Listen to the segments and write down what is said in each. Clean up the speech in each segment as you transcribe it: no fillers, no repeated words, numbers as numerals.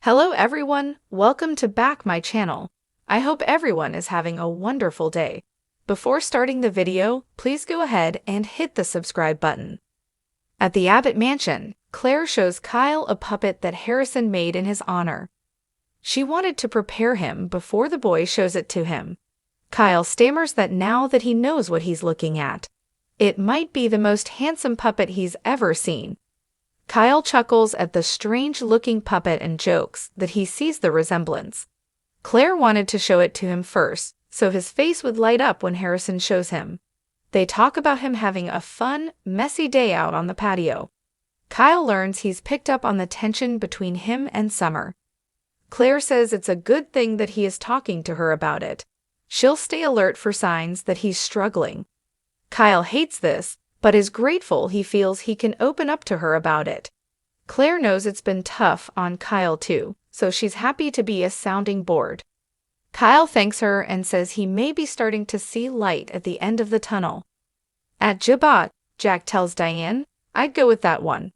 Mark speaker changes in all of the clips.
Speaker 1: Hello everyone, welcome to back my channel. I hope everyone is having a wonderful day. Before starting the video, please go ahead and hit the subscribe button. At the Abbott mansion, Claire shows Kyle a puppet that Harrison made in his honor. She wanted to prepare him before the boy shows it to him. Kyle stammers that now that he knows what he's looking at, it might be the most handsome puppet he's ever seen. Kyle chuckles at the strange-looking puppet and jokes that he sees the resemblance. Claire wanted to show it to him first, so his face would light up when Harrison shows him. They talk about him having a fun, messy day out on the patio. Kyle learns he's picked up on the tension between him and Summer. Claire says it's a good thing that he is talking to her about it. She'll stay alert for signs that he's struggling. Kyle hates this, but is grateful he feels he can open up to her about it. Claire knows it's been tough on Kyle too, so she's happy to be a sounding board. Kyle thanks her and says he may be starting to see light at the end of the tunnel. At Jabot, Jack tells Diane, "I'd go with that one."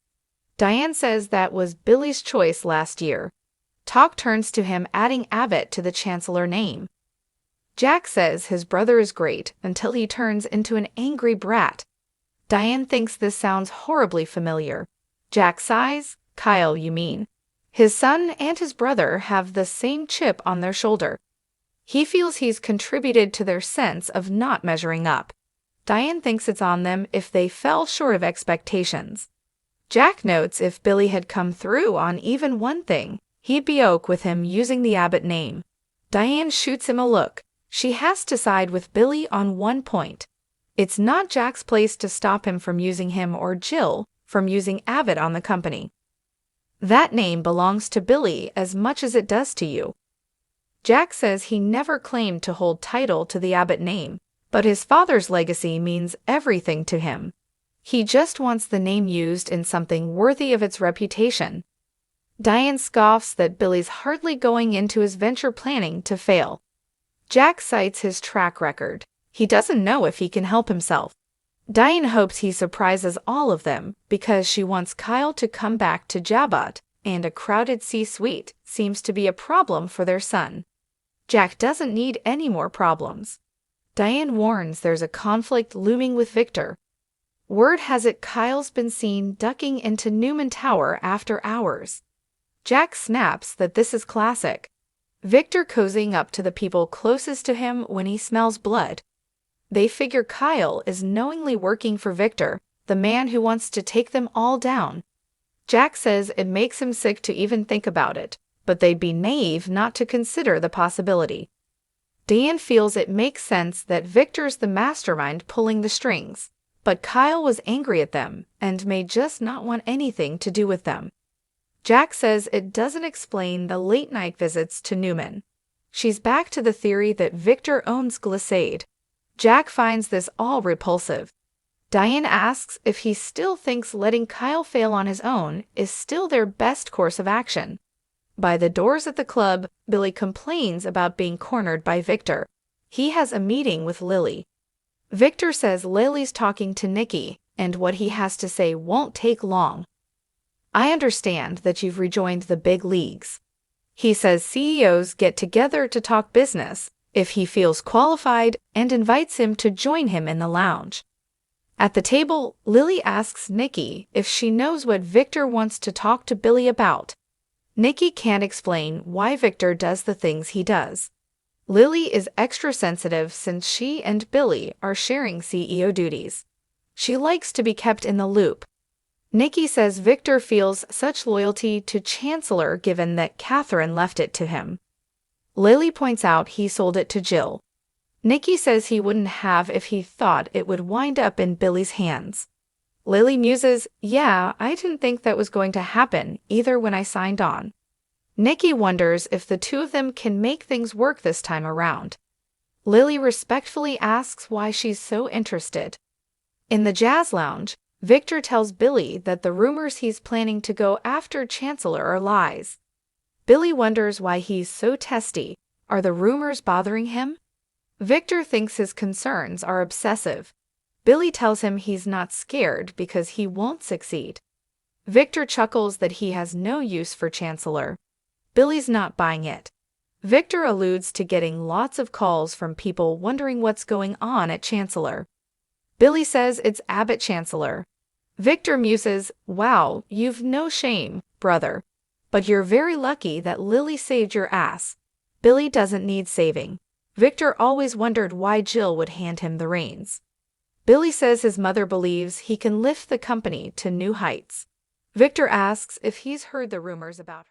Speaker 1: Diane says that was Billy's choice last year. Talk turns to him adding Abbott to the Chancellor name. Jack says his brother is great until he turns into an angry brat. Diane thinks this sounds horribly familiar. Jack sighs. "Kyle, you mean?" His son and his brother have the same chip on their shoulder. He feels he's contributed to their sense of not measuring up. Diane thinks it's on them if they fell short of expectations. Jack notes if Billy had come through on even one thing, he'd be ok with him using the Abbott name. Diane shoots him a look. She has to side with Billy on one point. It's not Jack's place to stop him from using him or Jill from using Abbott on the company. That name belongs to Billy as much as it does to you. Jack says he never claimed to hold title to the Abbott name, but his father's legacy means everything to him. He just wants the name used in something worthy of its reputation. Diane scoffs that Billy's hardly going into his venture planning to fail. Jack cites his track record. He doesn't know if he can help himself. Diane hopes he surprises all of them because she wants Kyle to come back to Jabot, and a crowded C-suite seems to be a problem for their son. Jack doesn't need any more problems. Diane warns there's a conflict looming with Victor. Word has it Kyle's been seen ducking into Newman Tower after hours. Jack snaps that this is classic. Victor cozying up to the people closest to him when he smells blood. They figure Kyle is knowingly working for Victor, the man who wants to take them all down. Jack says it makes him sick to even think about it, but they'd be naive not to consider the possibility. Diane feels it makes sense that Victor's the mastermind pulling the strings, but Kyle was angry at them and may just not want anything to do with them. Jack says it doesn't explain the late-night visits to Newman. She's back to the theory that Victor owns Glissade. Jack finds this all repulsive. Diane asks if he still thinks letting Kyle fail on his own is still their best course of action. By the doors at the club, Billy complains about being cornered by Victor. He has a meeting with Lily. Victor says Lily's talking to Nikki, and what he has to say won't take long. "I understand that you've rejoined the big leagues." He says CEOs get together to talk business if he feels qualified and invites him to join him in the lounge. At the table, Lily asks Nikki if she knows what Victor wants to talk to Billy about. Nikki can't explain why Victor does the things he does. Lily is extra sensitive since she and Billy are sharing CEO duties. She likes to be kept in the loop. Nikki says Victor feels such loyalty to Chancellor given that Catherine left it to him. Lily points out he sold it to Jill. Nikki says he wouldn't have if he thought it would wind up in Billy's hands. Lily muses, "Yeah, I didn't think that was going to happen either when I signed on." Nikki wonders if the two of them can make things work this time around. Lily respectfully asks why she's so interested. In the jazz lounge, Victor tells Billy that the rumors he's planning to go after Chancellor are lies. Billy wonders why he's so testy. Are the rumors bothering him? Victor thinks his concerns are obsessive. Billy tells him he's not scared because he won't succeed. Victor chuckles that he has no use for Chancellor. Billy's not buying it. Victor alludes to getting lots of calls from people wondering what's going on at Chancellor. Billy says it's Abbott Chancellor. Victor muses, "Wow, you've no shame, brother. But you're very lucky that Lily saved your ass." Billy doesn't need saving. Victor always wondered why Jill would hand him the reins. Billy says his mother believes he can lift the company to new heights. Victor asks if he's heard the rumors about her.